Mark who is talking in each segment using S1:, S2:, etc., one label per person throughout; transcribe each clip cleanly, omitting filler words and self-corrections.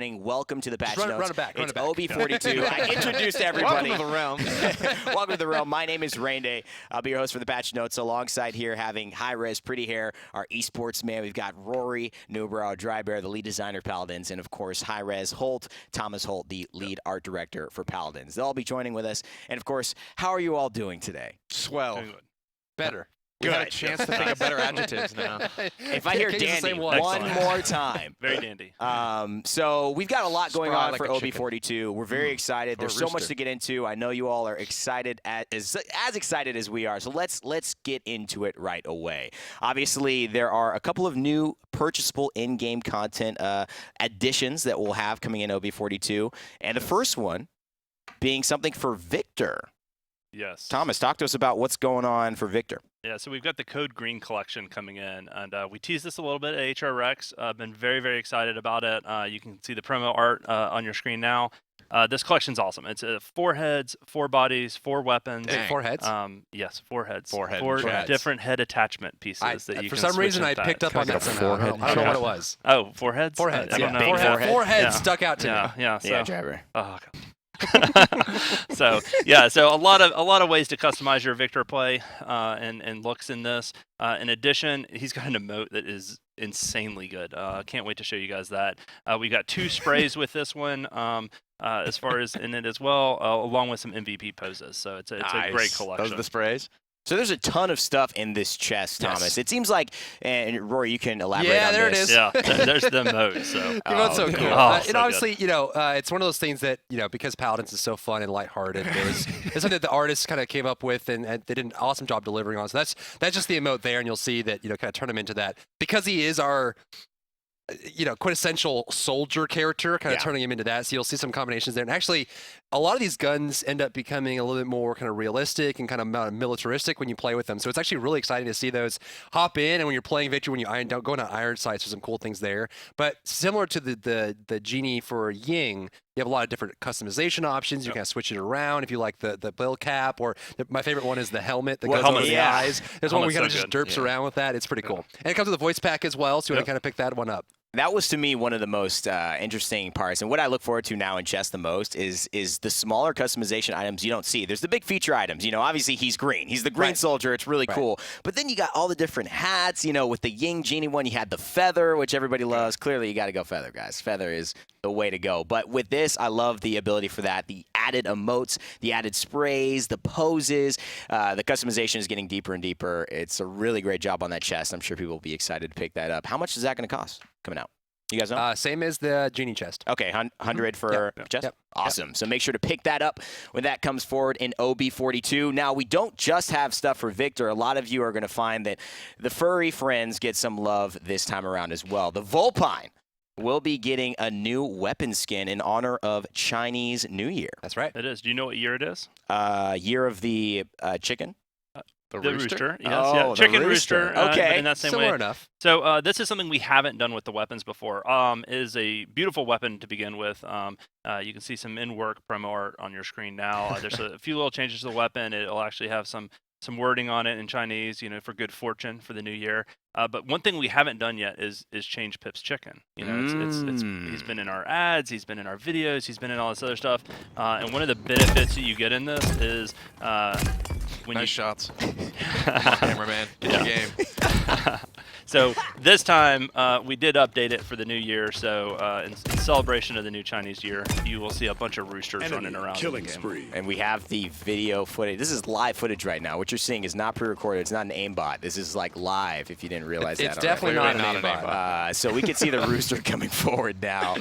S1: Welcome to the Patch Notes.
S2: Run it back.
S1: It's OB42. I introduced everybody.
S3: Welcome to the realm.
S1: Welcome to the realm. My name is Rain Day. I'll be your host for the Patch Notes. Alongside here, having Hi-Rez, Pretty Hair, our esports man. We've got Rory Newbrow, Dry Bear, the lead designer, Paladins, and of course Hi-Rez Holt, Thomas Holt, the lead art director for Paladins. They'll all be joining with us. And of course, how are you all doing today?
S3: Swell.
S2: Better.
S3: We had a chance to think of better adjectives now.
S1: If I hear dandy one more time.
S4: Very dandy.
S1: So we've got a lot going on
S3: like
S1: for
S3: a chicken.
S1: OB42. We're very excited. There's so much to get into. I know you all are excited, as excited as we are. So let's get into it right away. Obviously, there are a couple of new purchasable in-game content additions that we'll have coming in OB42. And the first one being something for Victor.
S4: Yes.
S1: Thomas, talk to us about what's going on for Victor.
S4: Yeah, so we've got the Code Green collection coming in, and we teased this a little bit at HR Rex. I've been very, very excited about it. You can see the promo art on your screen now. This collection's awesome. It's 4 heads, 4 bodies, 4 weapons.
S3: Dang.
S2: 4 heads?
S4: Yes, 4 heads.
S3: 4 heads.
S4: 4
S3: heads.
S4: different head attachment pieces that you
S2: for
S4: can
S2: some
S4: switch
S2: reason, I
S4: with
S2: picked up on that somehow. I don't know what it was.
S4: Oh, 4 heads?
S2: 4 heads.
S4: I don't know.
S2: Four heads
S4: Yeah.
S2: stuck out to me.
S4: Yeah, so,
S1: Yeah, Driver.
S4: Oh, God. so a lot of ways to customize your Victor play and looks in this. In addition, he's got an emote that is insanely good. Can't wait to show you guys that. We got 2 sprays with this one. As far as in it as well, along with some MVP poses. So it's a great collection.
S3: Those are the sprays.
S1: So there's a ton of stuff in this chest, Thomas.
S2: Yes.
S1: It seems like, and Rory, you can elaborate
S2: Yeah,
S1: on
S2: there
S1: this.
S2: it is.
S4: Yeah, there's the mode. So
S2: That's so cool.
S4: Oh, so
S2: and obviously, it's one of those things that, because Paladins is so fun and lighthearted, it's something that the artists kind of came up with, and they did an awesome job delivering on. So that's just the emote there, and you'll see that, kind of turn him into that. Because he is our quintessential soldier character, kind of turning him into that. So you'll see some combinations there. And actually, a lot of these guns end up becoming a little bit more kind of realistic and kind of militaristic when you play with them. So it's actually really exciting to see those hop in. And when you're playing Victory, when you go into iron sights, there's some cool things there. But similar to the genie for Ying, you have a lot of different customization options. You can kind of switch it around if you like the bill cap, or my favorite one is the helmet that goes over the eyes. There's one where you kind of just derps around with that. It's pretty cool. And it comes with a voice pack as well, so you want to kind of pick that one up.
S1: That was, to me, one of the most interesting parts. And what I look forward to now in chess the most is the smaller customization items you don't see. There's the big feature items. Obviously he's green. He's the green soldier. It's really cool. But then you got all the different hats. With the Ying Genie one, you had the feather, which everybody loves. Clearly, you got to go feather, guys. Feather is the way to go. But with this, I love the ability for that. The added emotes, the added sprays, the poses. The customization is getting deeper and deeper. It's a really great job on that chest. I'm sure people will be excited to pick that up. How much is that going to cost coming out? You guys know?
S2: Same as the genie chest.
S1: Okay, 100 for chest?
S2: Yep.
S1: Awesome. So make sure to pick that up when that comes forward in OB42. Now, we don't just have stuff for Victor. A lot of you are going to find that the furry friends get some love this time around as well. The Vulpine will be getting a new weapon skin in honor of Chinese New Year.
S2: That's right.
S4: it is. Do you know what year it is?
S1: Year of the chicken?
S4: The rooster. Yes,
S1: Oh, the
S4: chicken
S1: rooster.
S4: rooster.
S1: Okay.
S4: In that same
S2: Similar
S4: way.
S2: enough.
S4: So this is something we haven't done with the weapons before. It is a beautiful weapon to begin with. You can see some in-work promo art on your screen now. There's a few little changes to the weapon. It'll actually have some wording on it in Chinese, for good fortune for the new year. But one thing we haven't done yet is change Pip's chicken. He's been in our ads, he's been in our videos, he's been in all this other stuff. And one of the benefits that you get in this is when
S3: Nice shots. Cameraman, get your game.
S4: So this time we did update it for the new year. So in celebration of the new Chinese year, you will see a bunch of roosters running around.
S5: Killing spree.
S1: And we have the video footage. This is live footage right now. What you're seeing is not pre-recorded. It's not an aimbot. This is like live, if you didn't realize that
S2: It's
S1: already.
S2: definitely not
S3: Clearly
S2: an
S3: not an
S2: aimbot.
S1: So we can see the rooster coming forward now.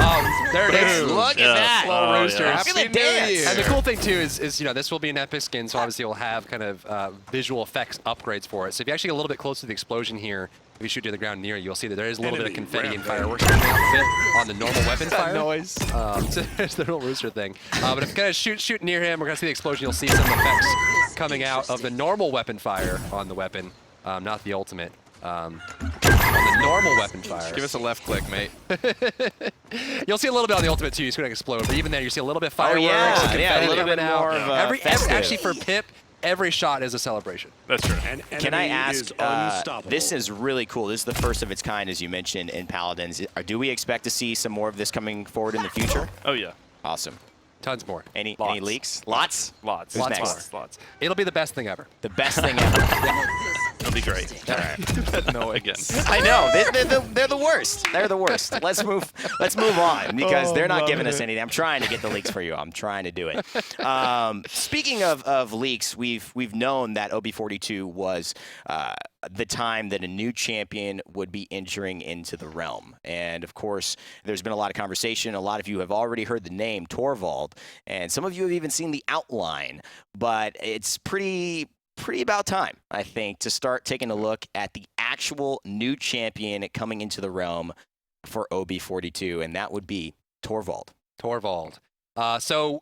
S2: Oh, there it is.
S1: Look at that.
S4: Oh,
S2: Roosters.
S4: yeah.
S1: Look at the
S3: Happy New
S1: dance.
S3: Year.
S2: And the cool thing too is this will be an epic skin, so obviously it'll have kind of visual effects upgrades for it. So if you actually get a little bit closer to the explosion here, if you shoot to the ground near you, you'll see that there is a little bit of confetti and fireworks coming out of it on the normal weapon fire.
S1: Noise.
S2: So there's the little rooster thing. But if you kind of shoot near him, we're gonna see the explosion. You'll see some effects coming out of the normal weapon fire on the weapon, not the ultimate. On the normal weapon fire.
S3: Give us a left click, mate.
S2: You'll see a little bit on the ultimate too. He's going to explode, but even there, you see a little bit of fireworks.
S1: yeah.
S2: and
S1: Yeah, a
S2: confetti
S1: little
S2: coming
S1: bit
S2: out.
S1: more of, festive.
S2: Actually, for Pip, every shot is a celebration.
S4: That's true.
S1: Can I ask, this is really cool. This is the first of its kind, as you mentioned, in Paladins. Do we expect to see some more of this coming forward in the future?
S4: Oh, yeah.
S1: Awesome.
S2: Tons more.
S1: Any leaks? Lots?
S4: Lots.
S1: Who's
S2: Lots
S1: next?
S2: more. It'll be the best thing ever.
S1: The best thing ever.
S4: It'll be great.
S1: All right.
S4: No, again.
S1: I know. They're the worst. They're the worst. Let's move on because they're not giving us anything. I'm trying to get the leaks for you. I'm trying to do it. Speaking of leaks, we've known that OB42 was the time that a new champion would be entering into the realm. And of course, there's been a lot of conversation. A lot of you have already heard the name Torvald, and some of you have even seen the outline. But it's pretty about time, I think, to start taking a look at the actual new champion coming into the realm for OB42, and that would be Torvald.
S2: So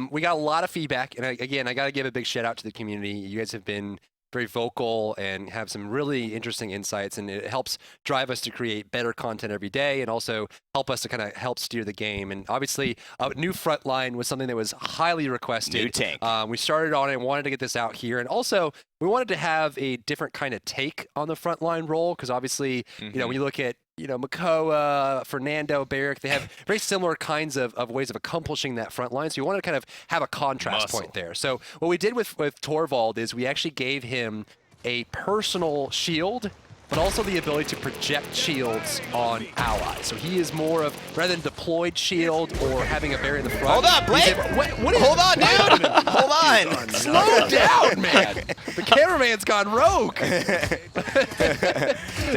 S2: we got a lot of feedback, and again, I got to give a big shout out to the community. You guys have been very vocal and have some really interesting insights, and it helps drive us to create better content every day and also help us to kind of help steer the game. And obviously, a new frontline was something that was highly requested.
S1: New tank.
S2: We started on it and wanted to get this out here. And also, we wanted to have a different kind of take on the frontline role because obviously, you know, when you look at Makoa, Fernando, Barrick, they have very similar kinds of ways of accomplishing that front line. So you want to kind of have a contrast point there. So what we did with Torvald is we actually gave him a personal shield, but also the ability to project shields on allies. So he is more of, rather than deployed shield or having a barrier in the front.
S1: Hold on, Blake! Hold on, dude! Hold on!
S2: Slow down, man! The cameraman's gone rogue!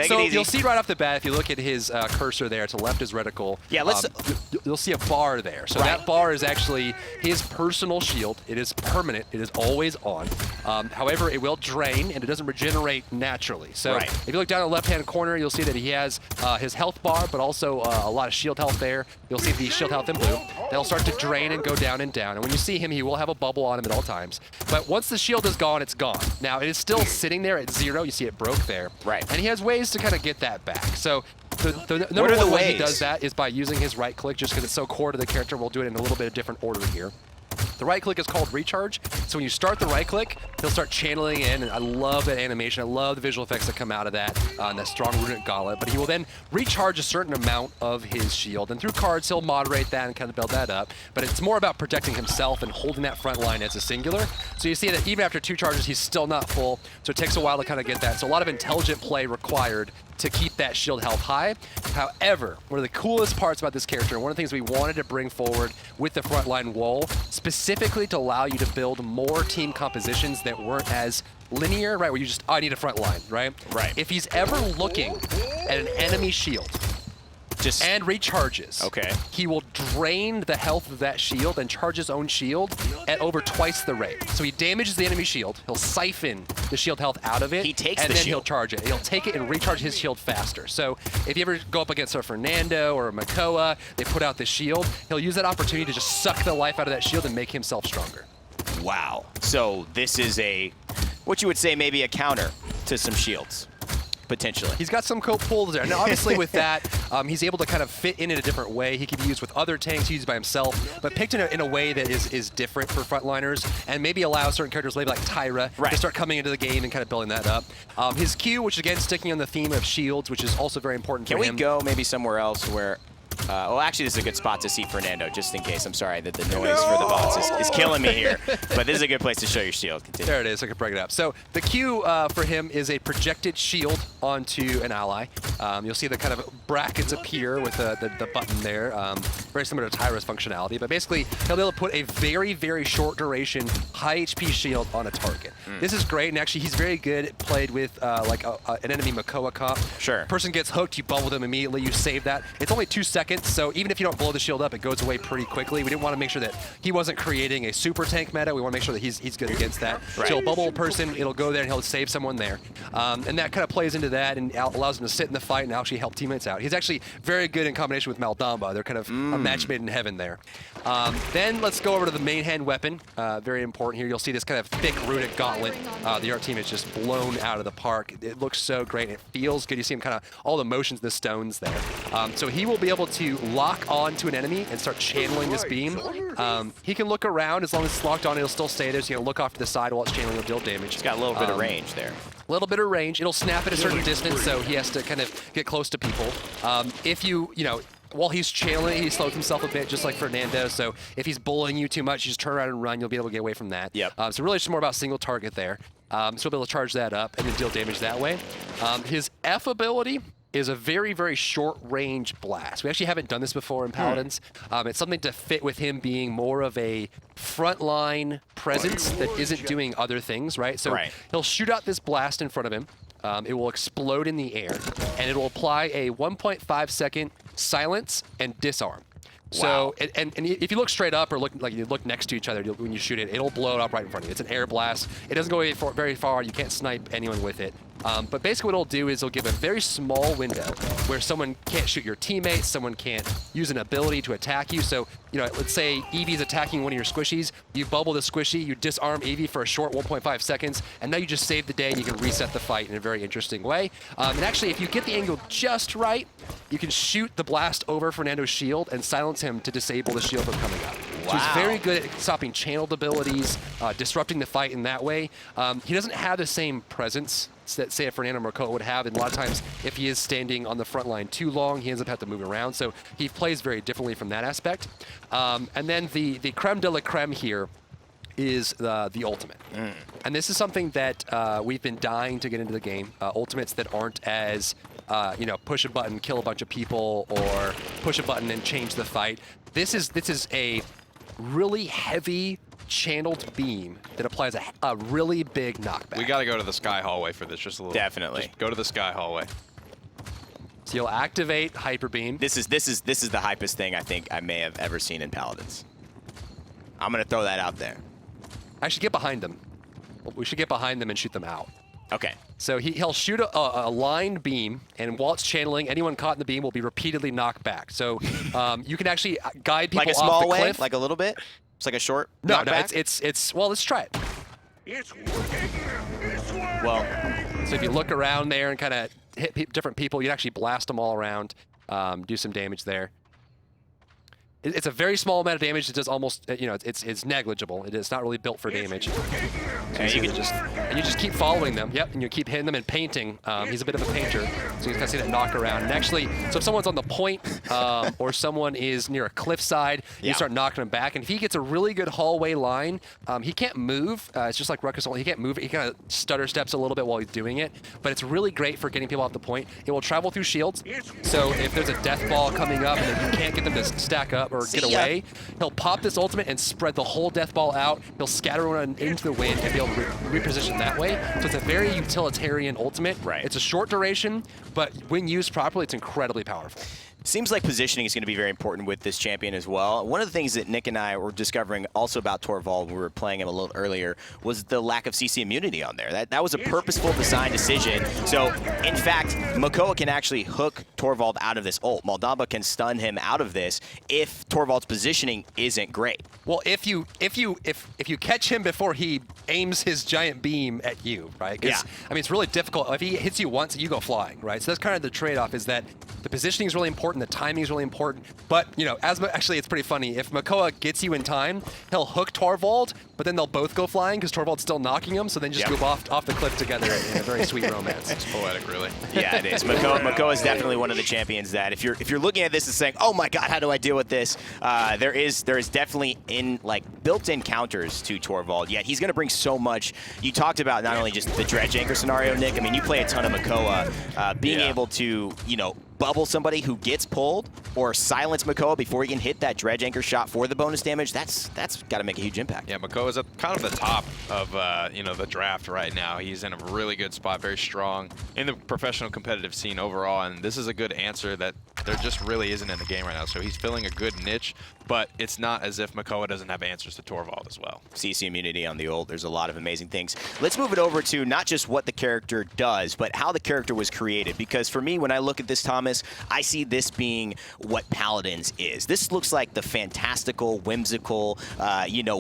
S2: So you'll see right off the bat, if you look at his cursor there, to the left is reticle.
S1: Yeah, let's...
S2: You'll see a bar there. So that bar is actually his personal shield. It is permanent. It is always on. However, it will drain, and it doesn't regenerate naturally. So if you look down in the left-hand corner, you'll see that he has his health bar, but also a lot of shield health there. You'll see the shield health in blue. That'll start to drain and go down and down. And when you see him, he will have a bubble on him at all times. But once the shield is gone, it's gone. Now, it is still sitting there at 0. You see it broke there.
S1: Right.
S2: And he has ways to kind of get that back. So the number one way he does that is by using his right click, just because it's so core to the character. We'll do it in a little bit of different order here. The right click is called recharge. So when you start the right click, he'll start channeling in, and I love that animation. I love the visual effects that come out of that, and that strong runic gauntlet. But he will then recharge a certain amount of his shield, and through cards, he'll moderate that and kind of build that up. But it's more about protecting himself and holding that front line as a singular. So you see that even after 2 charges, he's still not full. So it takes a while to kind of get that. So a lot of intelligent play required to keep that shield health high. However, one of the coolest parts about this character, and one of the things we wanted to bring forward with the frontline role, specifically to allow you to build more team compositions that weren't as linear, right? Where you just, I need a front line, right?
S1: Right.
S2: If he's ever looking at an enemy shield and recharges, he will drain the health of that shield and charge his own shield at over twice the rate. So he damages the enemy shield, he'll siphon the shield health out of it,
S1: he takes
S2: and
S1: the
S2: then
S1: shield.
S2: he'll charge it. He'll take it and recharge his shield faster. So if you ever go up against a Fernando or a Makoa, they put out the shield, he'll use that opportunity to just suck the life out of that shield and make himself stronger.
S1: Wow. So this is what you would say maybe a counter to some shields. Potentially.
S2: He's got some pulls there. Now, obviously, with that, he's able to kind of fit in a different way. He can be used with other tanks, used by himself, but picked in a way that is different for frontliners and maybe allow certain characters, maybe like Tyra, to start coming into the game and kind of building that up. His Q, which again, sticking on the theme of shields, which is also very important for him.
S1: Can we go maybe somewhere else where... well, actually, this is a good spot to see Fernando, just in case. I'm sorry that the noise for the bots is killing me here. But this is a good place to show your shield. Continue.
S2: There it is. I can break it up. So the Q for him is a projected shield onto an ally. You'll see the kind of brackets appear with the button there. Very similar to Tyra's functionality. But basically, he'll be able to put a very, very short duration, high HP shield on a target. This is great. And actually, he's very good played with like an enemy Makoa comp.
S1: Sure.
S2: Person gets hooked, you bubble them immediately, you save that. It's only 2 seconds. So even if you don't blow the shield up, it goes away pretty quickly. We didn't want to make sure that he wasn't creating a super tank meta. We want to make sure that he's good against that.
S1: Right.
S2: So he'll bubble a person, it'll go there and he'll save someone there. And that kind of plays into that and allows him to sit in the fight and actually help teammates out. He's actually very good in combination with Maldamba. They're kind of a match made in heaven there. Then let's go over to the main hand weapon. Very important here. You'll see this kind of thick runic gauntlet. The art team is just blown out of the park. It looks so great. It feels good. You see him kind of all the motions, the stones there. So he will be able to lock on to an enemy and start channeling this beam. He can look around. As long as it's locked on, it'll still stay there. So you can look off to the side while it's channeling, it'll deal damage.
S1: It's got a little bit of range there.
S2: A little bit of range. It'll snap at a certain distance, so he has to kind of get close to people. If you know, while he's channeling, he slows himself a bit, just like Fernando. So if he's bullying you too much, you just turn around and run. You'll be able to get away from that.
S1: Yep.
S2: So really, it's more about single target there. So we'll be able to charge that up and then deal damage that way. His F ability is a very, very short-range blast. We actually haven't done this before in Paladins. It's something to fit with him being more of a frontline presence that isn't doing other things, right? So he'll shoot out this blast in front of him. It will explode in the air, and it will apply a 1.5-second silence and disarm. So, and if you look straight up or look like you look next to each other when you shoot it, it'll blow it up right in front of you. It's an air blast. It doesn't go very far. You can't snipe anyone with it. But basically what it'll do is it'll give a very small window where someone can't shoot your teammates, someone can't use an ability to attack you. So, you know, let's say Eevee's attacking one of your squishies, you bubble the squishy, you disarm Eevee for a short 1.5 seconds, and now you just save the day and you can reset the fight in a very interesting way. And actually, if you get the angle just right, you can shoot the blast over Fernando's shield and silence him to disable the shield from coming up. So he's very good at stopping channeled abilities, disrupting the fight in that way. He doesn't have the same presence that, say, a Fernando Mercola would have. And a lot of times, if he is standing on the front line too long, he ends up having to move around. So he plays very differently from that aspect. And then the creme de la creme here is the ultimate. And this is something that we've been dying to get into the game. Ultimates that aren't as, you know, push a button, kill a bunch of people, or push a button and change the fight. This is a really heavy channeled beam that applies a really big knockback.
S3: We got to go to the sky hallway for this, just a little.
S1: Definitely.
S3: Just go to the sky hallway.
S2: So you'll activate Hyper Beam.
S1: This is the hypest thing I think I may have ever seen in Paladins. I'm gonna throw that out there.
S2: Actually, get behind them. We should get behind them and shoot them out.
S1: Okay.
S2: So he'll shoot a lined beam, and while it's channeling, anyone caught in the beam will be repeatedly knocked back. So you can actually guide people
S1: like a
S2: off
S1: small
S2: the
S1: way,
S2: cliff.
S1: like a little bit. It's like a short.
S2: No,
S1: knockback?
S2: it's well, let's try it.
S5: It's working! It's working!
S1: Well,
S2: So if you look around there and kind of hit different people, you can actually blast them all around, do some damage there. It's a very small amount of damage. It does almost, you know, it's negligible. It's not really built for damage.
S1: and you can
S2: And you just keep following them. Yep, and you keep hitting them and painting. He's a bit of a painter, so you kind of see that knock around. And actually, so if someone's on the point or someone is near a cliffside, you start knocking them back. And if he gets a really good hallway line, he can't move. It's just like Ruckus. He can't move. He kind of stutter steps a little bit while he's doing it. But it's really great for getting people off the point. It will travel through shields. So if there's a death ball coming up and you can't get them to stack up or get away, he'll pop this ultimate and spread the whole death ball out. He'll scatter everyone into the wind and be able to reposition that way. So it's a very utilitarian ultimate.
S1: Right.
S2: It's a short duration, but when used properly, it's incredibly powerful.
S1: Seems like positioning is going to be very important with this champion as well. One of the things that Nick and I were discovering also about Torvald when we were playing him a little earlier was the lack of CC immunity on there. That was a purposeful design decision. So, in fact, Makoa can actually hook Torvald out of this ult. Moldamba can stun him out of this if Torvald's positioning isn't great.
S2: Well, if you catch him before he aims his giant beam at you, right?
S1: Yeah.
S2: I mean, it's really difficult. If he hits you once, you go flying, right? So that's kind of the trade-off, is that the positioning is really important, the timing is really important. But, you know, actually, it's pretty funny. If Makoa gets you in time, he'll hook Torvald, but then they'll both go flying because Torvald's still knocking him, so then just go off the cliff together in a very sweet romance.
S3: It's poetic, really.
S1: Yeah, it is. Makoa is definitely one of the champions that if you're looking at this and saying, oh my god, how do I deal with this? There is definitely built-in counters to Torvald, yet he's going to bring so much. You talked about not only just the dredge anchor scenario, Nick. I mean, you play a ton of Makoa. Being able to, you know, bubble somebody who gets pulled or silence Makoa before he can hit that dredge anchor shot for the bonus damage, that's got to make a huge impact.
S3: Yeah, Makoa's at kind of the top of you know, the draft right now. He's in a really good spot, very strong in the professional competitive scene overall, and this is a good answer that there just really isn't in the game right now. So he's filling a good niche, but it's not as if Makoa doesn't have answers to Torvald as well.
S1: CC immunity on the ult. There's a lot of amazing things. Let's move it over to not just what the character does, but how the character was created. Because for me, when I look at this, Thomas, I see this being what Paladins is. This looks like the fantastical, whimsical,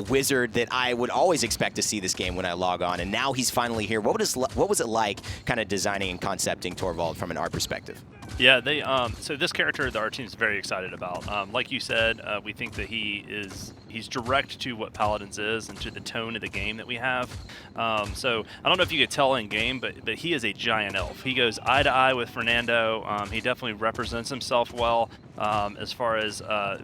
S1: wizard that I would always expect to see this game when I log on. And now he's finally here. What was it like kind of designing and concepting Torvald from an art perspective?
S4: Yeah, so this character that our team's very excited about. Like you said, we think that he's direct to what Paladins is and to the tone of the game that we have. So I don't know if you could tell in game, but he is a giant elf. He goes eye to eye with Fernando. He definitely represents himself well as far as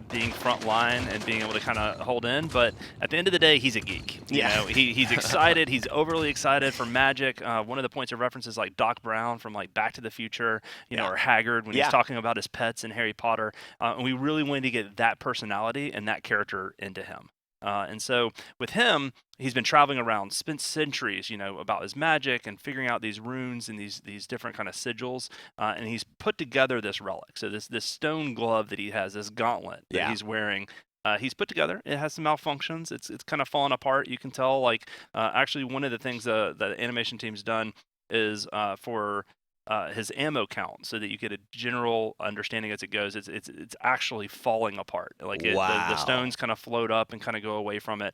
S4: being front line and being able to kind of hold in. But at the end of the day, he's a geek. You know, he's excited. He's overly excited for magic. One of the points of reference is like Doc Brown from like Back to the Future, or Haggard when he's talking about his pets in Harry Potter. And we really wanted to get that personality and that character into him. And so with him, he's been traveling around, spent centuries, about his magic and figuring out these runes and these different kind of sigils. And he's put together this relic. So this stone glove that he has, this gauntlet that he's wearing, he's put together. It has some malfunctions. It's kind of fallen apart. You can tell, actually one of the things the animation team's done is for his ammo count, so that you get a general understanding as it goes. It's actually falling apart. The stones kind of float up and kind of go away from it.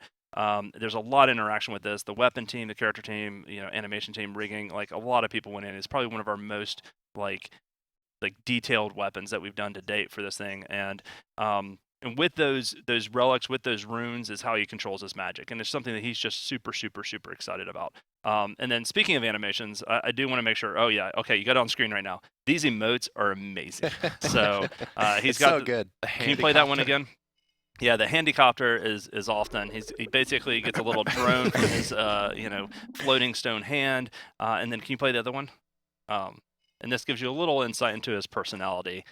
S4: There's a lot of interaction with this. The weapon team, the character team, animation team, rigging, a lot of people went in. It's probably one of our most detailed weapons that we've done to date for this thing. And with those relics, with those runes, is how he controls his magic, and it's something that he's just super, super, super excited about. And then speaking of animations, I do want to make sure. Oh yeah, okay, you got it on screen right now. These emotes are amazing. So he's got
S2: so good.
S4: Can you play that one again? Yeah, the handicopter is often he basically gets a little drone from his floating stone hand, and then can you play the other one? And this gives you a little insight into his personality.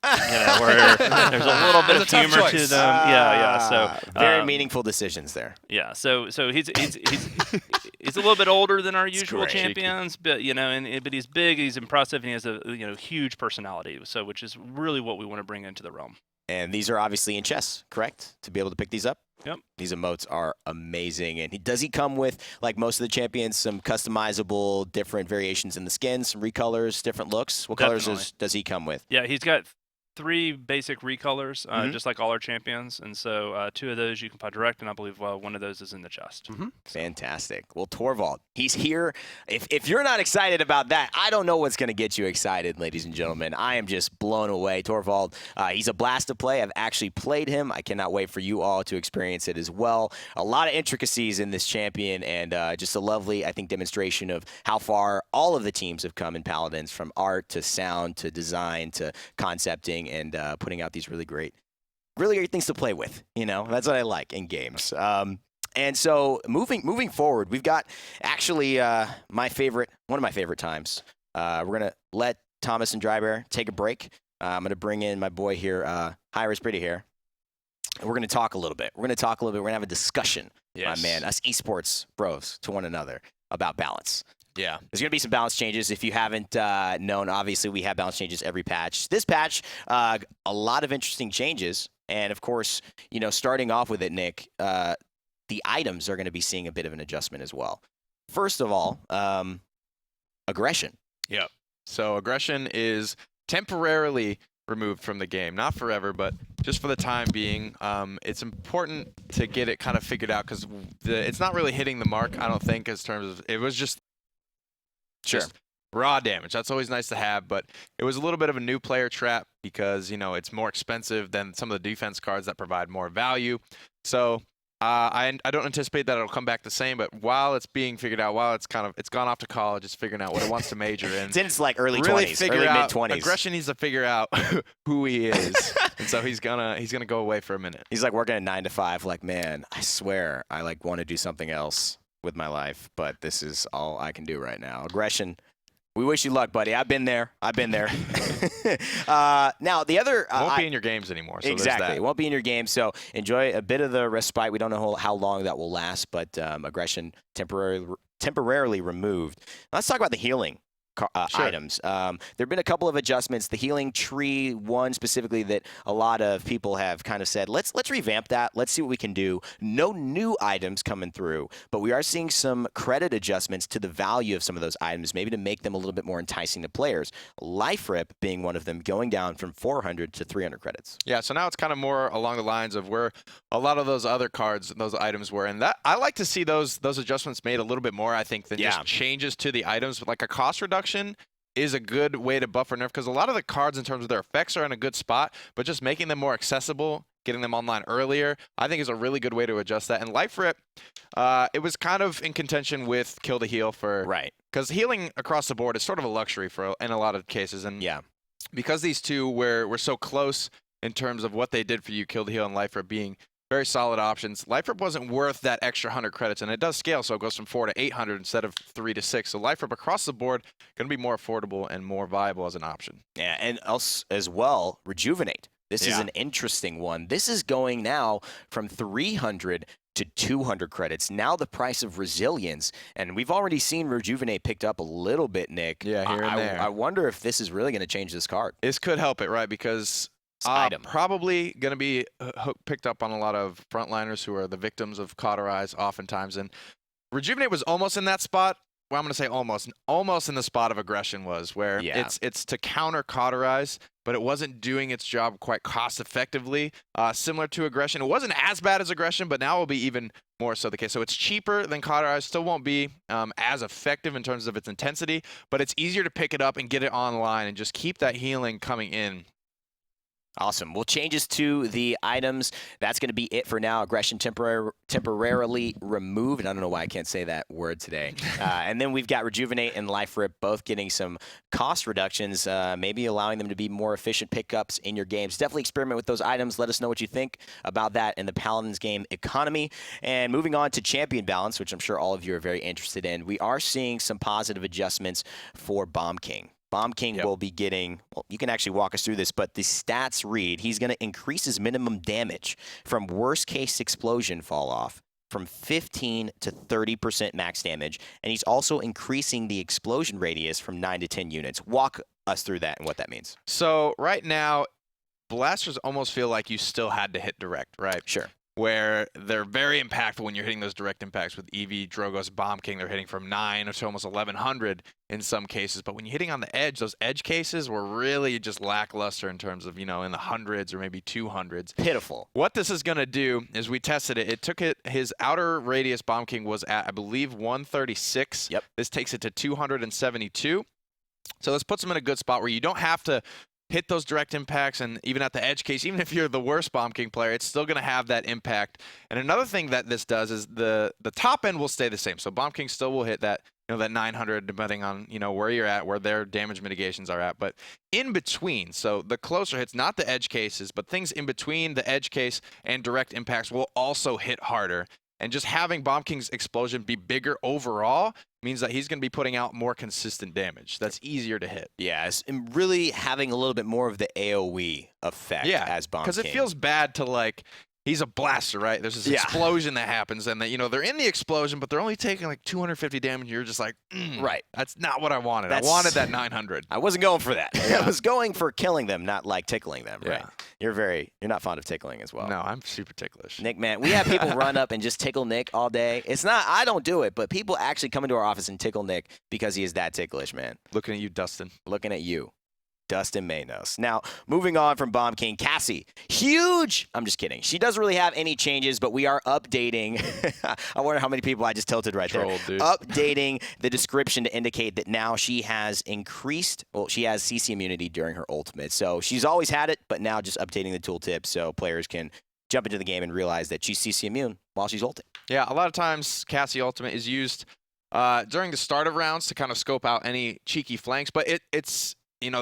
S4: Where there's a little bit of humor to them. So
S1: very meaningful decisions there.
S4: Yeah. So he's a little bit older than our usual champions, but but he's big, he's impressive, and he has a huge personality. So which is really what we want to bring into the realm.
S1: And these are obviously in chess, correct? To be able to pick these up?
S4: Yep.
S1: These emotes are amazing. And does he come with, like most of the champions, some customizable, different variations in the skins, some recolors, different looks? What colors does he come with?
S4: Yeah, he's got 3 basic recolors, just like all our champions. And so 2 of those you can buy direct, and I believe one of those is in the chest.
S1: Fantastic. Well, Torvald, he's here. If you're not excited about that, I don't know what's going to get you excited, ladies and gentlemen. I am just blown away. Torvald, he's a blast to play. I've actually played him. I cannot wait for you all to experience it as well. A lot of intricacies in this champion, and just a lovely, I think, demonstration of how far all of the teams have come in Paladins, from art to sound to design to concepting, and putting out these really great things to play with. That's what I like in games. And so moving forward, we've got actually one of my favorite times. We're gonna let Thomas and Drybear take a break. I'm gonna bring in my boy here, Hi-Rez Pretty here. And we're gonna talk a little bit. We're gonna have a discussion, my man, us esports bros, to one another about balance.
S3: Yeah.
S1: There's going to be some balance changes. If you haven't known, obviously we have balance changes every patch. This patch, a lot of interesting changes. And, of course, starting off with it, Nick, the items are going to be seeing a bit of an adjustment as well. First of all, aggression.
S3: Yeah. So aggression is temporarily removed from the game. Not forever, but just for the time being. It's important to get it kind of figured out, because it's not really hitting the mark, I don't think, as terms of it was just raw damage. That's always nice to have, but it was a little bit of a new player trap because, it's more expensive than some of the defense cards that provide more value. So I don't anticipate that it'll come back the same, but while it's being figured out, while it's gone off to college, it's figuring out what it wants to major in.
S1: It's in its early
S3: really
S1: 20s, early mid-20s.
S3: Aggression needs to figure out who he is, and so he's gonna go away for a minute.
S1: He's working a 9 to 5. Man, I swear I want to do something else with my life, but this is all I can do right now. Aggression. We wish you luck, buddy. I've been there. Now, the other...
S3: won't be in your games anymore. So
S1: exactly. It won't be in your game, so enjoy a bit of the respite. We don't know how long that will last, but aggression temporarily removed. Let's talk about the healing items. There have been a couple of adjustments. The healing tree one specifically that a lot of people have kind of said, let's revamp that. Let's see what we can do. No new items coming through, but we are seeing some credit adjustments to the value of some of those items, maybe to make them a little bit more enticing to players. Life Rip being one of them, going down from 400 to 300 credits.
S3: Yeah, so now it's kind of more along the lines of where a lot of those other cards, those items were, and that I like to see those adjustments made a little bit more, I think, than just changes to the items. But like a cost reduction is a good way to buffer nerf, because a lot of the cards in terms of their effects are in a good spot, but just making them more accessible, getting them online earlier, I think is a really good way to adjust that. And Life Rip, it was kind of in contention with Kill to Heal because healing across the board is sort of a luxury in a lot of cases. And because these two were so close in terms of what they did for you, Kill to Heal and Life Rip being very solid options. Life Rip wasn't worth that extra 100 credits, and it does scale, so it goes from 400 to 800 instead of 300 to 600. So Life Rip across the board going to be more affordable and more viable as an option.
S1: Yeah, and else as well, Rejuvenate. This is an interesting one. This is going now from 300 to 200 credits. Now the price of Resilience, and we've already seen Rejuvenate picked up a little bit, Nick.
S3: Yeah, here and there.
S1: I wonder if this is really going to change this card.
S3: This could help it, right? Because probably going to be picked up on a lot of frontliners who are the victims of Cauterize oftentimes. And Rejuvenate was almost in that spot. Well, I'm going to say almost in the spot of Aggression was, where it's to counter Cauterize, but it wasn't doing its job quite cost effectively. Similar to Aggression. It wasn't as bad as Aggression, but now it will be even more so the case. So it's cheaper than Cauterize. Still won't be as effective in terms of its intensity, but it's easier to pick it up and get it online and just keep that healing coming in.
S1: Awesome. Well, changes to the items. That's going to be it for now. Aggression temporarily removed. I don't know why I can't say that word today. And then we've got Rejuvenate and Life Rip both getting some cost reductions, maybe allowing them to be more efficient pickups in your games. Definitely experiment with those items. Let us know what you think about that in the Paladins game economy. And moving on to Champion Balance, which I'm sure all of you are very interested in, we are seeing some positive adjustments for Bomb King. Bomb King will be getting, well, you can actually walk us through this, but the stats read he's going to increase his minimum damage from worst case explosion fall off from 15 to 30% max damage, and he's also increasing the explosion radius from 9 to 10 units. Walk us through that and what that means.
S3: So right now, blasters almost feel like you still had to hit direct, right?
S1: Sure.
S3: Where they're very impactful when you're hitting those direct impacts with Eevee, Drogoz, Bomb King. They're hitting from 9 to almost 1,100 in some cases. But when you're hitting on the edge, those edge cases were really just lackluster in terms of, in the hundreds or maybe 200s.
S1: Pitiful.
S3: What this is going to do is we tested it. It took his outer radius Bomb King was at, I believe, 136.
S1: Yep.
S3: This takes it to 272. So this puts him in a good spot where you don't have to hit those direct impacts, and even at the edge case, even if you're the worst Bomb King player, it's still going to have that impact. And another thing that this does is the top end will stay the same. So Bomb King still will hit that, that 900 depending on, where you're at, where their damage mitigations are at. But in between, so the closer hits, not the edge cases, but things in between the edge case and direct impacts will also hit harder. And just having Bomb King's explosion be bigger overall means that he's going to be putting out more consistent damage. That's easier to hit.
S1: Yeah, and really having a little bit more of the AoE effect as Bomb King.
S3: Because it feels bad to, he's a blaster, right? There's this explosion that happens, and that they're in the explosion, but they're only taking 250 damage. And you're just like,
S1: right?
S3: That's not what I wanted. I wanted that 900.
S1: I wasn't going for that. I was going for killing them, not tickling them. Right? You're not fond of tickling as well.
S3: No, I'm super ticklish.
S1: Nick, man, we have people run up and just tickle Nick all day. It's not. I don't do it, but people actually come into our office and tickle Nick because he is that ticklish, man.
S3: Looking at you, Dustin.
S1: Looking at you. Dustin Manos. Now, moving on from Bomb King, Cassie, huge. I'm just kidding. She doesn't really have any changes, but we are updating. I wonder how many people I just tilted right there.
S3: Dude.
S1: Updating the description to indicate that now she has increased, she has CC immunity during her ultimate. So she's always had it, but now just updating the tooltip so players can jump into the game and realize that she's CC immune while she's ulting.
S3: Yeah, a lot of times Cassie ultimate is used during the start of rounds to kind of scope out any cheeky flanks, but it's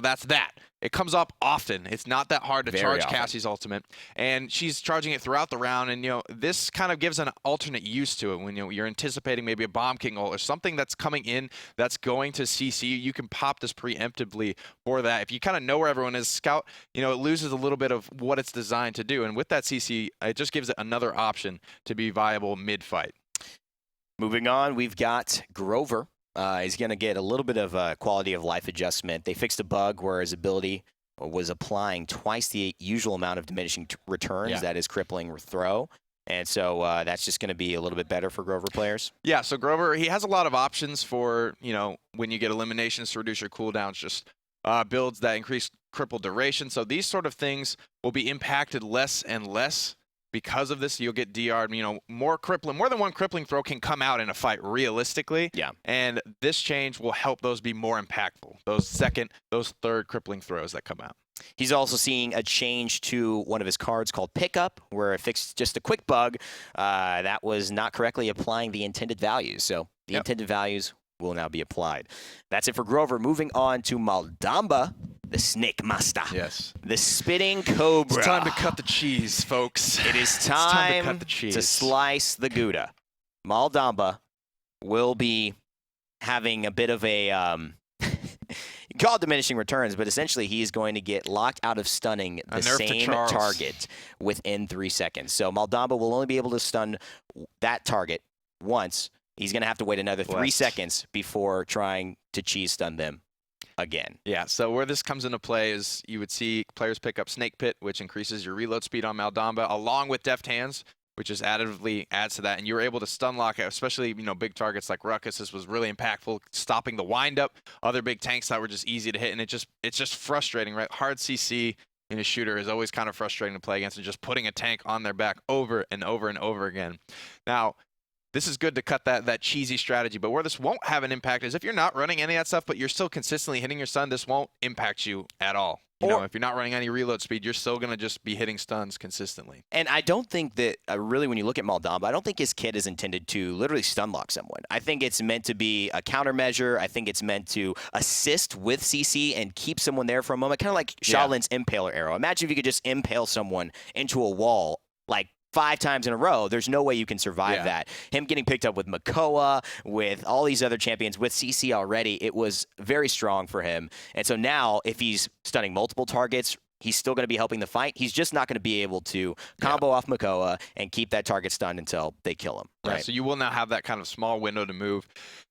S3: that's that. It comes up often. It's not that hard to charge Cassie's ultimate, and she's charging it throughout the round. And this kind of gives an alternate use to it when you're anticipating maybe a Bomb King ult or something that's coming in that's going to CC. You can pop this preemptively for that. If you kind of know where everyone is, Scout, it loses a little bit of what it's designed to do. And with that CC, it just gives it another option to be viable mid-fight.
S1: Moving on, we've got Grover. He's going to get a little bit of a quality of life adjustment. They fixed a bug where his ability was applying twice the usual amount of diminishing returns that is crippling throw. And so that's just going to be a little bit better for Grover players.
S3: Yeah, so Grover, he has a lot of options for, when you get eliminations to reduce your cooldowns, just builds that increase cripple duration. So these sort of things will be impacted less and less because of this. You'll get DR'd, more than one crippling throw can come out in a fight realistically.
S1: Yeah.
S3: And this change will help those be more impactful, those third crippling throws that come out.
S1: He's also seeing a change to one of his cards called Pickup, where it fixed just a quick bug that was not correctly applying the intended values. So the intended values will now be applied. That's it for Grover. Moving on to Maldamba, the Snake Master.
S3: Yes.
S1: The Spitting Cobra.
S3: It's time to cut the cheese, folks.
S1: It is
S3: It's
S1: time,
S3: to cut the cheese.
S1: to slice the Gouda. Maldamba will be having a bit of a you call it diminishing returns, but essentially he is going to get locked out of stunning the same target within 3 seconds. So Maldamba will only be able to stun that target once. He's going to have to wait another 3 seconds before trying to cheese stun them again.
S3: Yeah, so where this comes into play is you would see players pick up Snake Pit, which increases your reload speed on Maldamba, along with Deft Hands, which just additively adds to that. And you were able to stun lock, especially, big targets like Ruckus. This was really impactful, stopping the windup. Other big tanks that were just easy to hit, and it's just frustrating, right? Hard CC in a shooter is always kind of frustrating to play against, and just putting a tank on their back over and over and over again. Now, this is good to cut that cheesy strategy, but where this won't have an impact is if you're not running any of that stuff, but you're still consistently hitting your stun, this won't impact you at all. If you're not running any reload speed, you're still going to just be hitting stuns consistently.
S1: And I don't think that, really, when you look at Maldamba, I don't think his kit is intended to literally stun lock someone. I think it's meant to be a countermeasure. I think it's meant to assist with CC and keep someone there for a moment, kind of like Shaolin's Impaler arrow. Imagine if you could just impale someone into a wall, like 5 times in a row. There's no way you can survive that. Him getting picked up with Makoa, with all these other champions, with CC already, it was very strong for him. And so now, if he's stunning multiple targets, he's still going to be helping the fight. He's just not going to be able to combo off Makoa and keep that target stunned until they kill him. Right?
S3: Yeah, so you will now have that kind of small window to move.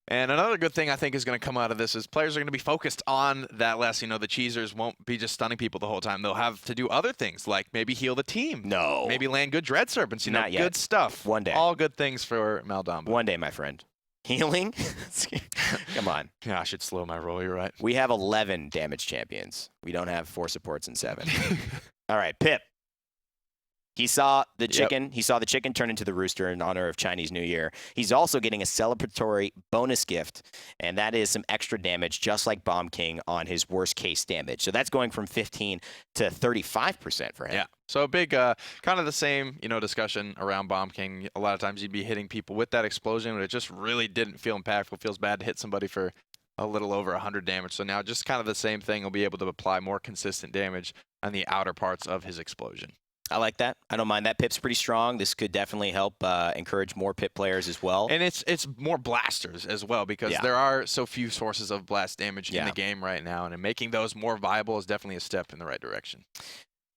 S3: And another good thing I think is going to come out of this is players are going to be focused on that less. The cheesers won't be just stunning people the whole time. They'll have to do other things, like maybe heal the team.
S1: No.
S3: Maybe land good Dread Serpents.
S1: Not yet.
S3: Good stuff.
S1: One day.
S3: All good things for Maldamba.
S1: One day, my friend. Healing? Come on.
S3: Yeah, I should slow my roll. You're right.
S1: We have 11 damage champions. We don't have 4 supports and 7. All right, Pip. He saw the chicken. He saw the chicken turn into the rooster in honor of Chinese New Year. He's also getting a celebratory bonus gift, and that is some extra damage, just like Bomb King on his worst case damage. So that's going from 15 to 35% for him.
S3: Yeah. So a big, kind of the same, discussion around Bomb King. A lot of times you'd be hitting people with that explosion, but it just really didn't feel impactful. Feels bad to hit somebody for a little over 100 damage. So now just kind of the same thing. He'll be able to apply more consistent damage on the outer parts of his explosion.
S1: I like that. I don't mind that. Pip's pretty strong. This could definitely help encourage more Pip players as well.
S3: And it's more blasters as well, because there are so few sources of blast damage in the game right now, and making those more viable is definitely a step in the right direction.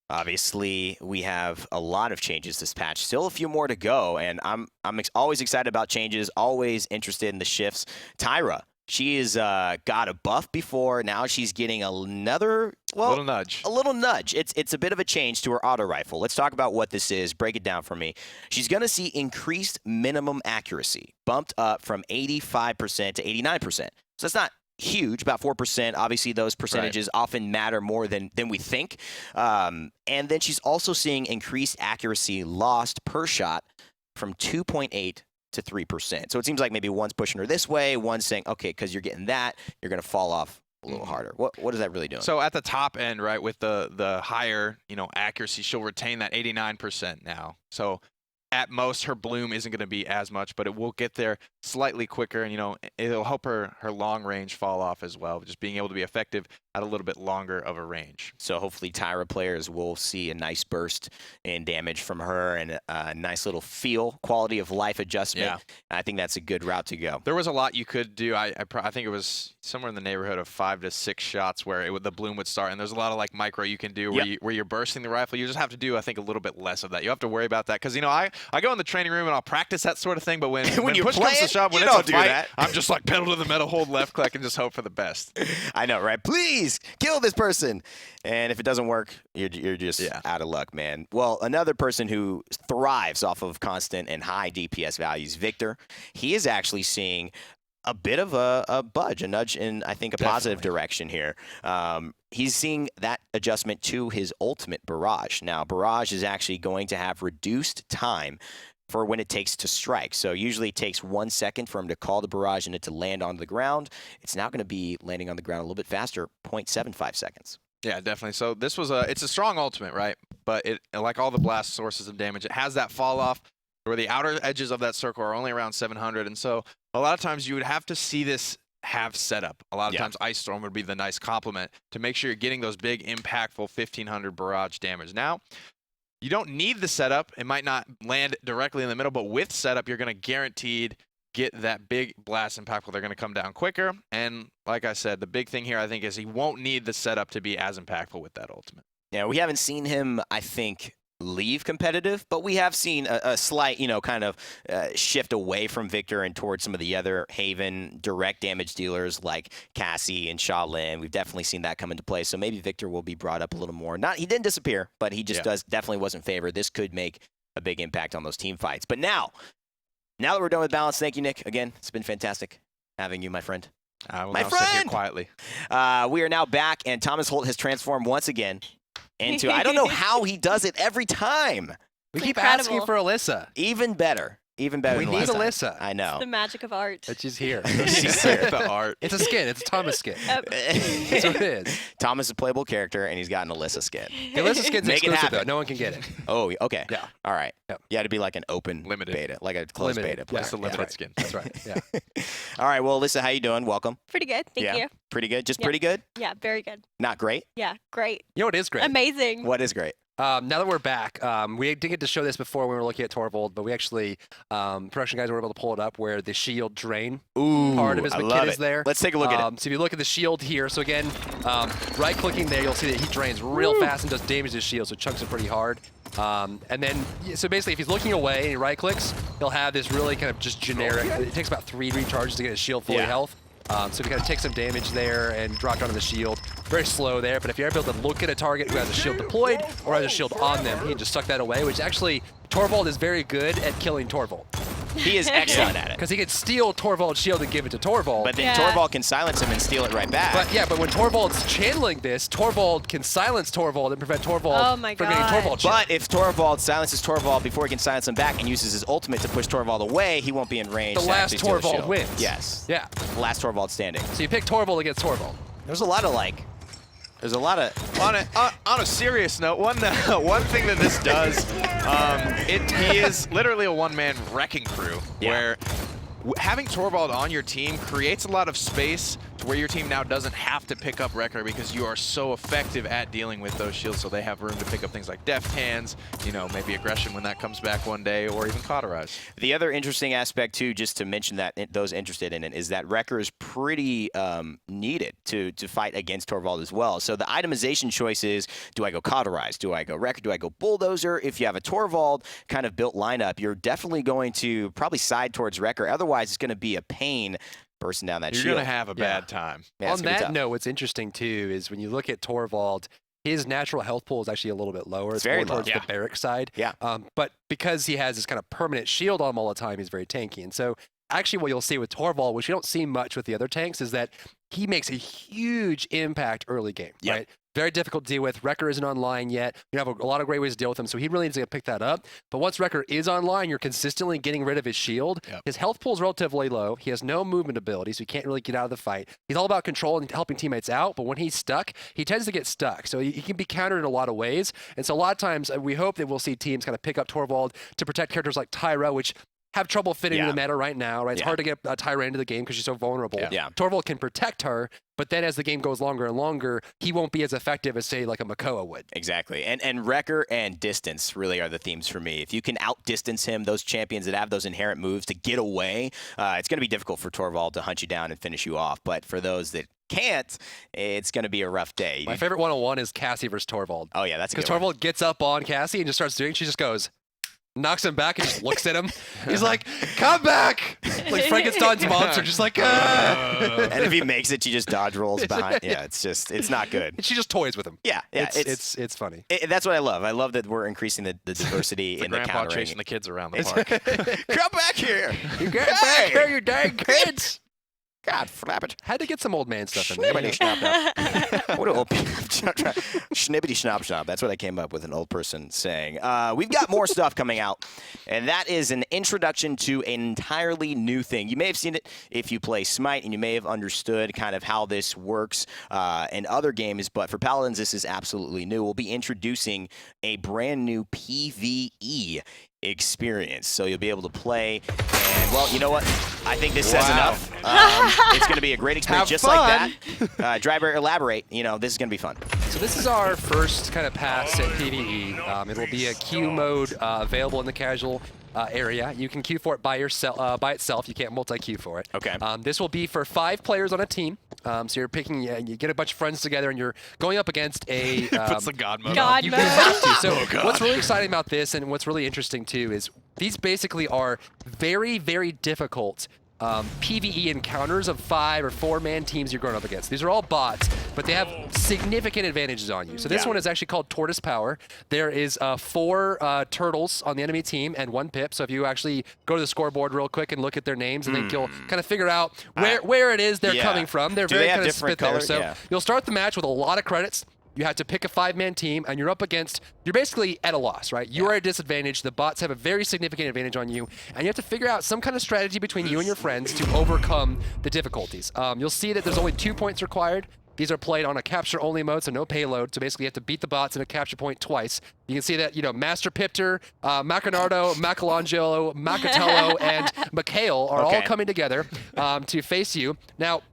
S1: Obviously, we have a lot of changes this patch. Still a few more to go, and I'm always excited about changes, always interested in the shifts. Tyra. She has got a buff before. Now she's getting another,
S3: little nudge.
S1: A little nudge. It's a bit of a change to her auto rifle. Let's talk about what this is. Break it down for me. She's going to see increased minimum accuracy, bumped up from 85% to 89%. So that's not huge, about 4%. Obviously, those percentages often matter more than we think. And then she's also seeing increased accuracy lost per shot from 2.8 to 3%. So it seems like maybe one's pushing her this way, one's saying, okay, because you're getting that, you're going to fall off a little harder. What is that really doing?
S3: So at the top end, right, with the higher, accuracy, she'll retain that 89% now. So at most, her bloom isn't going to be as much, but it will get there slightly quicker, and it'll help her long range fall off as well. Just being able to be effective at a little bit longer of a range.
S1: So hopefully Tyra players will see a nice burst in damage from her and a nice little quality of life adjustment.
S3: Yeah.
S1: I think that's a good route to go.
S3: There was a lot you could do. I think it was somewhere in the neighborhood of 5 to 6 shots where the bloom would start, and there's a lot of like micro you can do where you're bursting the rifle. You just have to do, I think, a little bit less of that. You have to worry about that because I go in the training room and I'll practice that sort of thing, but when
S1: you
S3: push
S1: play
S3: comes to
S1: it,
S3: shove, when
S1: you
S3: it's a
S1: don't do
S3: fight,
S1: that.
S3: I'm just like pedal to the metal, hold left click, and just hope for the best.
S1: I know, right? Please kill this person. And if it doesn't work, you're just out of luck, man. Well, another person who thrives off of constant and high DPS values, Victor, he is actually seeing a bit of a budge, a nudge in, I think, a positive direction here. He's seeing that adjustment to his ultimate Barrage. Now, Barrage is actually going to have reduced time for when it takes to strike. So usually it takes 1 second for him to call the barrage and it to land on the ground. It's now going to be landing on the ground a little bit faster, 0.75 seconds.
S3: Yeah, definitely. So this was it's a strong ultimate, right? But it, like all the blast sources of damage, it has that fall off where the outer edges of that circle are only around 700. And so a lot of times you would have to see this have setup. A lot of times Ice Storm would be the nice complement to make sure you're getting those big, impactful 1500 barrage damage. Now, you don't need the setup. It might not land directly in the middle, but with setup, you're going to guaranteed get that big blast impactful. They're going to come down quicker. And like I said, the big thing here, I think, is he won't need the setup to be as impactful with that ultimate.
S1: Yeah, we haven't seen him, I think, leave competitive, but we have seen a slight, kind of shift away from Victor and towards some of the other Haven direct damage dealers like Cassie and Shaolin. We've definitely seen that come into play. So maybe Victor will be brought up a little more. He didn't disappear, but he just definitely wasn't favored. This could make a big impact on those team fights. But now that we're done with balance, thank you, Nick. Again, it's been fantastic having you, my friend.
S3: I will
S1: my
S3: now
S1: friend!
S3: sit here quietly.
S1: We are now back, and Thomas Holt has transformed once again into, I don't know how he does it every time.
S2: We keep asking for Alyssa.
S1: Even better. Even better
S2: We
S1: than
S2: need
S1: last time.
S2: Alyssa.
S1: I know.
S6: The magic of art.
S2: But she's here.
S1: She's here.
S3: The art.
S2: It's a skin. It's a Thomas skin. That's what it is.
S1: Thomas is a playable character, and he's got an Alyssa skin.
S2: The Alyssa skin's
S1: Make it
S2: exclusive, though.
S1: happen.
S2: No one can get it.
S1: Oh, okay.
S2: Yeah.
S1: All right.
S2: Yep.
S1: You had to be like an open
S3: Limited.
S1: beta, like a closed
S2: Limited.
S1: beta.
S2: Yeah,
S3: That's a limited skin.
S2: That's right. Yeah.
S1: All right. Well, Alyssa, how you doing? Welcome.
S6: Pretty good. Thank you.
S1: Pretty good? Just
S6: Yeah.
S1: pretty good?
S6: Yeah, very good.
S1: Not great?
S6: Yeah, great.
S2: You know what is great?
S6: Amazing.
S1: What is great?
S2: Now that we're back, we didn't get to show this before when we were looking at Torvald, but we actually, production guys were able to pull it up where the shield drain part of his
S1: I
S2: kit
S1: love
S2: is
S1: it.
S2: there.
S1: Let's take a look at it.
S2: So if you look at the shield here, so again, right-clicking there, you'll see that he drains real fast and does damage to his shield, so chunks it pretty hard. And then, so basically, if he's looking away and he right-clicks, he'll have this really kind of just generic, it takes about 3 recharges to get his shield fully health. So we kind of take some damage there and drop down on the shield. Very slow there, but if you're able to look at a target who has a shield deployed or has a shield on them, he can just suck that away, which actually, Torvald is very good at killing Torvald.
S1: He is excellent at it.
S2: Because he can steal Torvald's shield and give it to Torvald.
S1: But then Torvald can silence him and steal it right back.
S2: But when Torvald's channeling this, Torvald can silence Torvald and prevent Torvald from getting Torvald shield.
S1: But if Torvald silences Torvald before he can silence him back and uses his ultimate to push Torvald away, he won't be in range.
S2: The last Torvald
S1: shield.
S2: wins.
S1: Yes.
S2: Yeah.
S1: The last Torvald standing.
S2: So you pick Torvald against Torvald.
S1: There's a lot of
S3: On a serious note, one thing that this does, he is literally a one-man wrecking crew where having Torvald on your team creates a lot of space to where your team now doesn't have to pick up Wrecker because you are so effective at dealing with those shields, so they have room to pick up things like Deft Hands, maybe Aggression when that comes back one day, or even Cauterize.
S1: The other interesting aspect, too, just to mention that those interested in it, is that Wrecker is pretty needed to fight against Torvald as well. So the itemization choice is, do I go Cauterize? Do I go Wrecker? Do I go Bulldozer? If you have a Torvald kind of built lineup, you're definitely going to probably side towards Wrecker. Otherwise, it's going to be a pain bursting down that shield.
S3: You're going to have a bad time.
S1: Yeah,
S2: On that note, what's interesting, too, is when you look at Torvald, his natural health pool is actually a little bit lower. It's
S1: very
S2: more towards
S1: low.
S2: the barrack side.
S1: Yeah.
S2: But because he has this kind of permanent shield on him all the time, he's very tanky. And so actually what you'll see with Torvald, which you don't see much with the other tanks, is that he makes a huge impact early game, right? Very difficult to deal with. Wrecker isn't online yet. You have a lot of great ways to deal with him, so he really needs to pick that up. But once Wrecker is online, you're consistently getting rid of his shield. His health pool is relatively low. He has no movement ability, so he can't really get out of the fight. He's all about control and helping teammates out, but when he's stuck, he tends to get stuck. So he can be countered in a lot of ways. And so a lot of times, we hope that we'll see teams kind of pick up Torvald to protect characters like Tyra, which have trouble fitting in the meta right now, right? It's hard to get Tyra into the game because she's so vulnerable.
S1: Yeah.
S2: Torvald can protect her, But then as the game goes longer and longer, he won't be as effective as, say, like a Makoa would.
S1: Exactly. And Wrecker and distance really are the themes for me. If you can outdistance him, those champions that have those inherent moves to get away, it's going to be difficult for Torvald to hunt you down and finish you off. But for those that can't, it's going to be a rough day.
S2: My favorite one-on-one is Cassie versus Torvald.
S1: Oh, yeah, that's a good
S2: Because
S1: one.
S2: Torvald gets up on Cassie and just starts doing, she just goes, knocks him back and just looks at him. He's like, come back! Like Frankenstein's monster, just like, ah!
S1: And if he makes it, she just dodge rolls behind. Yeah, it's not good.
S2: And she just toys with him.
S1: Yeah,
S2: It's funny.
S1: That's what I love. I love that we're increasing the diversity in the
S3: grandpa
S1: countering.
S3: chasing the kids around the park.
S1: Come back here!
S2: You get back here, you dang kids!
S1: God, flap it.
S2: Had to get some old man stuff in there.
S1: Schnibbity schnop. What an old schnibbity schnop schnop. That's what I came up with, an old person saying. We've got more stuff coming out, and that is an introduction to an entirely new thing. You may have seen it if you play Smite, and you may have understood kind of how this works in other games, but for Paladins, this is absolutely new. We'll be introducing a brand new PvE experience. So you'll be able to play, and well, you know what? I think this says enough. It's going to be a great experience, just like that. Driver, elaborate. You know, this is going to be fun.
S2: So this is our first kind of pass at PvE. It'll be a queue mode available in the casual area. You can queue for it by itself. You can't multi-queue for it.
S1: Okay.
S2: This will be for 5 players on a team. So you're picking, you get a bunch of friends together, and you're going up against a.
S3: Puts the God mode
S6: God
S3: on.
S2: You
S6: mode.
S2: have to. So what's really exciting about this, and what's really interesting too, is these basically are very, very difficult PvE encounters of 5 or 4-man teams you're going up against. These are all bots, but they have significant advantages on you. So this one is actually called Tortoise Power. There is 4 turtles on the enemy team and 1 pip. So if you actually go to the scoreboard real quick and look at their names, I think you'll kind of figure out where it is they're coming from. They're
S1: Do
S2: very
S1: they have
S2: kind of
S1: different
S2: spit there.
S1: colors?
S2: So
S1: Yeah.
S2: you'll start the match with a lot of credits. You have to pick a 5-man team, and you're up against, you're basically at a loss, right? You are at a disadvantage. The bots have a very significant advantage on you, and you have to figure out some kind of strategy between you and your friends to overcome the difficulties. You'll see that there's only 2 points required. These are played on a capture-only mode, so no payload. So basically, you have to beat the bots in a capture point twice. You can see that, Master Pipter, Macanardo, Michelangelo, Macatello, and Mikhail are all coming together to face you. Now,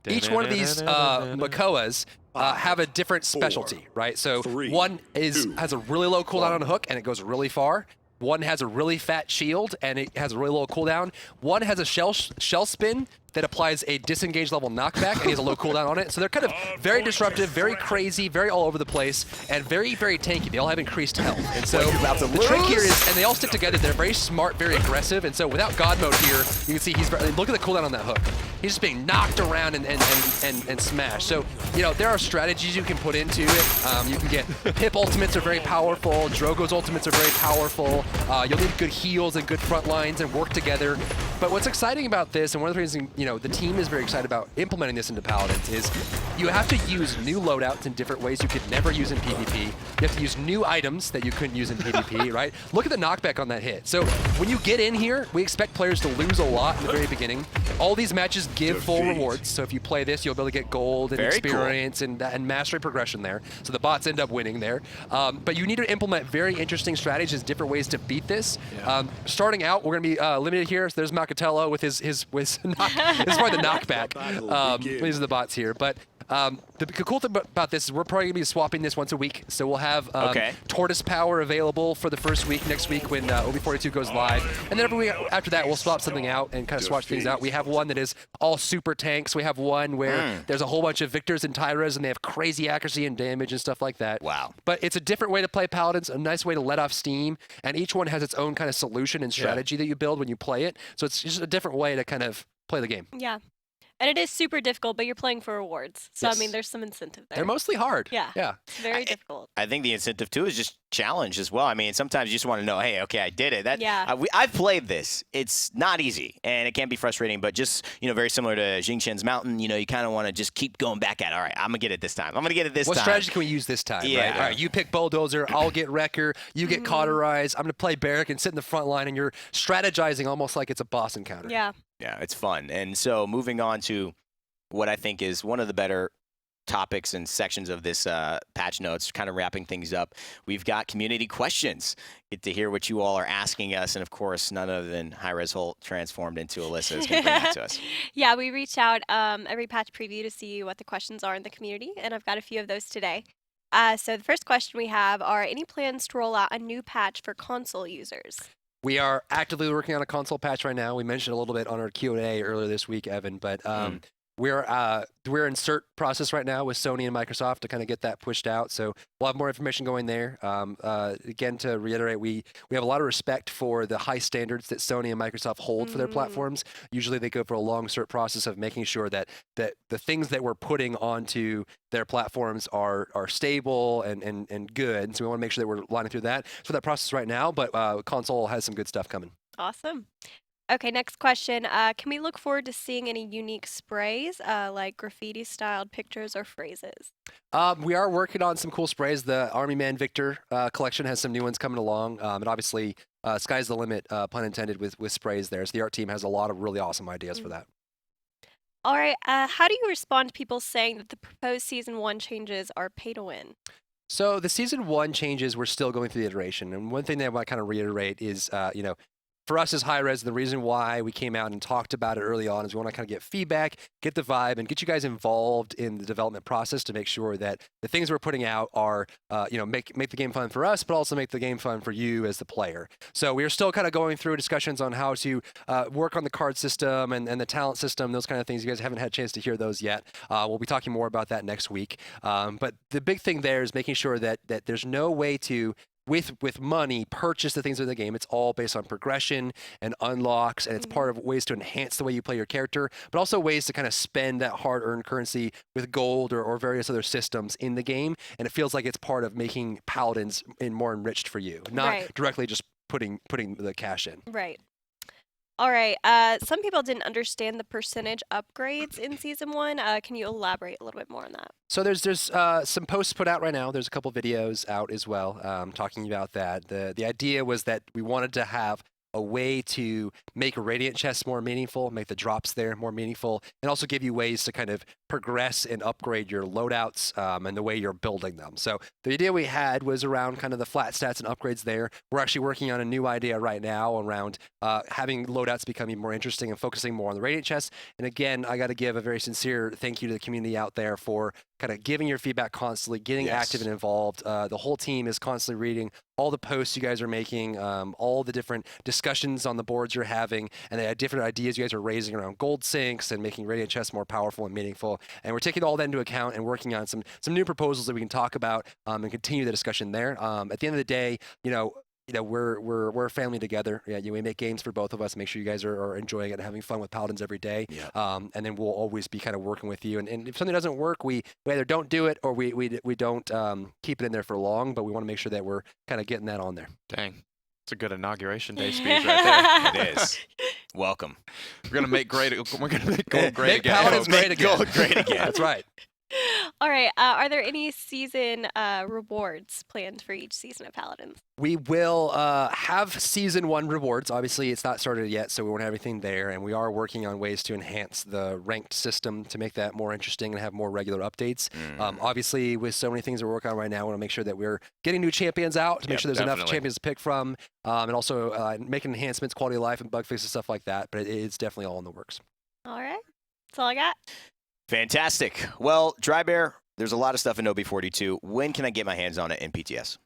S2: each one of these Makoas have a different specialty, right? So one has a really low cooldown on a hook, and it goes really far. One has a really fat shield, and it has a really low cooldown. One has a shell spin that applies a disengage level knockback, and he has a low cooldown on it. So they're kind of very disruptive, very crazy, very all over the place, and very, very tanky. They all have increased health. And so the trick here is, and they all stick together, they're very smart, very aggressive, and so without God mode here, you can see look at the cooldown on that hook. He's just being knocked around and smashed. So, there are strategies you can put into it. You can get Pip ultimates are very powerful, Drogo's ultimates are very powerful. You'll need good heals and good front lines and work together. But what's exciting about this, and one of the reasons the team is very excited about implementing this into Paladins, is you have to use new loadouts in different ways you could never use in PvP. You have to use new items that you couldn't use in PvP, right? Look at the knockback on that hit. So when you get in here, we expect players to lose a lot in the very beginning. All these matches give full rewards. So if you play this, you'll be able to get gold and experience and mastery progression there. So the bots end up winning there. But you need to implement very interesting strategies, different ways to beat this. Starting out, we're going to be limited here. So there's Macatello with his this is probably the knockback. These are the bots here. But the cool thing about this is we're probably going to be swapping this once a week. So we'll have Tortoise Power available for the first week next week when OB42 goes live. And then every week after that, we'll swap something out and kind of swatch things out. We have one that is all super tanks. We have one where there's a whole bunch of Victors and Hi-Rez, and they have crazy accuracy and damage and stuff like that.
S1: Wow.
S2: But it's a different way to play Paladins, a nice way to let off steam. And each one has its own kind of solution and strategy that you build when you play it. So it's just a different way to kind of play the game.
S6: Yeah. And it is super difficult, but you're playing for rewards. So, I mean, there's some incentive there.
S2: They're mostly hard.
S6: Yeah.
S2: Yeah.
S6: It's very difficult.
S1: I think the incentive, too, is just challenge as well. I mean, sometimes you just want to know, hey, okay, I did it. I've played this. It's not easy, and it can be frustrating, but just, very similar to Jingchen's Mountain, you kind of want to just keep going back at it. All right, I'm going to get it this time. I'm going to get it this
S2: What
S1: time.
S2: strategy can we use this time?
S1: Yeah.
S2: Right? All right, you pick Bulldozer, I'll get Wrecker, you get Cauterize, I'm going to play Barrack and sit in the front line, and you're strategizing almost like it's a boss encounter.
S6: Yeah.
S1: Yeah, it's fun. And so moving on to what I think is one of the better topics and sections of this patch notes, kind of wrapping things up. We've got community questions. Get to hear what you all are asking us, and of course, none other than Hi-Rez Holt transformed into Alyssa is going to bring that to us.
S6: Yeah, we reach out every patch preview to see what the questions are in the community, and I've got a few of those today. So the first question we have are, any plans to roll out a new patch for console users?
S2: We are actively working on a console patch right now. We mentioned a little bit on our Q&A earlier this week, Evan, but we're in cert process right now with Sony and Microsoft to kind of get that pushed out. So we'll have more information going there. Again, to reiterate, we have a lot of respect for the high standards that Sony and Microsoft hold for their platforms. Usually they go for a long cert process of making sure that the things that we're putting onto their platforms are stable and good. So we want to make sure that we're lining through that. So that process right now, but console has some good stuff coming.
S6: Awesome. Okay, next question. Can we look forward to seeing any unique sprays, like graffiti-styled pictures or phrases?
S2: We are working on some cool sprays. The Army Man Victor collection has some new ones coming along. And obviously, sky's the limit, pun intended, with sprays there. So the art team has a lot of really awesome ideas for that.
S6: All right. How do you respond to people saying that the proposed Season 1 changes are pay to win?
S2: So the Season 1 changes, we're still going through the iteration. And one thing that I want to kind of reiterate is, for us as Hi-Rez, the reason why we came out and talked about it early on is we want to kind of get feedback, get the vibe, and get you guys involved in the development process to make sure that the things we're putting out are, make the game fun for us, but also make the game fun for you as the player. So we are still kind of going through discussions on how to work on the card system and the talent system, those kind of things. You guys haven't had a chance to hear those yet. We'll be talking more about that next week. But the big thing there is making sure that there's no way to with money, purchase the things in the game. It's all based on progression and unlocks, and it's part of ways to enhance the way you play your character, but also ways to kind of spend that hard-earned currency with gold or various other systems in the game. And it feels like it's part of making Paladins more enriched for you, not directly just putting the cash in.
S6: Right. All right. Some people didn't understand the percentage upgrades in Season 1. Can you elaborate a little bit more on that?
S2: So there's some posts put out right now. There's a couple videos out as well talking about that. The idea was that we wanted to have a way to make Radiant chests more meaningful, make the drops there more meaningful, and also give you ways to kind of progress and upgrade your loadouts and the way you're building them. So the idea we had was around kind of the flat stats and upgrades there. We're actually working on a new idea right now around having loadouts become even more interesting and focusing more on the Radiant chests. And again, I got to give a very sincere thank you to the community out there for kind of giving your feedback constantly, getting active and involved. The whole team is constantly reading all the posts you guys are making, all the different discussions on the boards you're having, and the different ideas you guys are raising around gold sinks and making Radiant chests more powerful and meaningful. And we're taking all that into account and working on some new proposals that we can talk about and continue the discussion there. At the end of the day, we're a family together. Yeah, we make games for both of us. Make sure you guys are enjoying it and having fun with Paladins every day. Yeah. And then we'll always be kind of working with you. And if something doesn't work, we either don't do it or we don't keep it in there for long. But we want to make sure that we're kind of getting that on there.
S3: Dang. It's a good inauguration day speech right there.
S1: It is. Welcome.
S3: We're gonna make gold great
S2: Make
S3: again.
S2: Paladins great again.
S1: Gold great again.
S2: That's right.
S6: All right. Are there any season rewards planned for each season of Paladins?
S2: We will have Season 1 rewards. Obviously, it's not started yet, so we won't have everything there. And we are working on ways to enhance the ranked system to make that more interesting and have more regular updates. Obviously, with so many things that we're working on right now, we want to make sure that we're getting new champions out to make sure there's enough champions to pick from, and also making enhancements, quality of life, and bug fixes, stuff like that. But it's definitely all in the works.
S6: All right. That's all I got.
S1: Fantastic. Well, Dry Bear, there's a lot of stuff in OB42. When can I get my hands on it in PTS?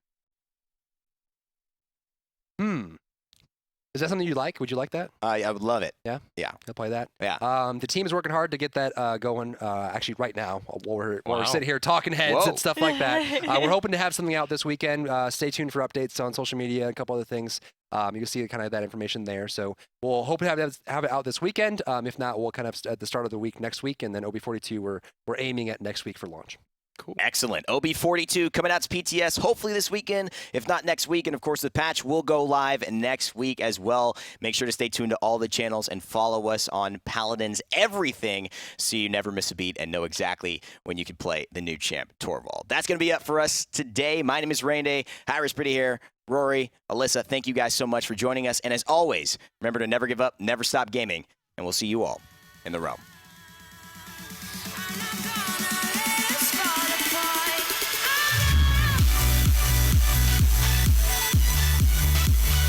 S2: Is that something you like? Would you like that?
S1: I would love it.
S2: Yeah?
S1: Yeah.
S2: I'll play that.
S1: Yeah.
S2: The team is working hard to get that going actually right now while we're sitting here talking heads and stuff like that. We're hoping to have something out this weekend. Stay tuned for updates on social media, a couple other things. You can see kind of that information there. So we'll hope to have it out this weekend. If not, we'll kind of at the start of the week next week. And then OB42, we're aiming at next week for launch.
S1: Cool. Excellent. OB42 coming out to PTS hopefully this weekend, if not next week. And, of course, the patch will go live next week as well. Make sure to stay tuned to all the channels and follow us on Paladins Everything so you never miss a beat and know exactly when you can play the new champ, Torvald. That's going to be up for us today. My name is Randy. Hi-Rez Pretty here. Rory, Alyssa, thank you guys so much for joining us. And as always, remember to never give up, never stop gaming, and we'll see you all in the realm.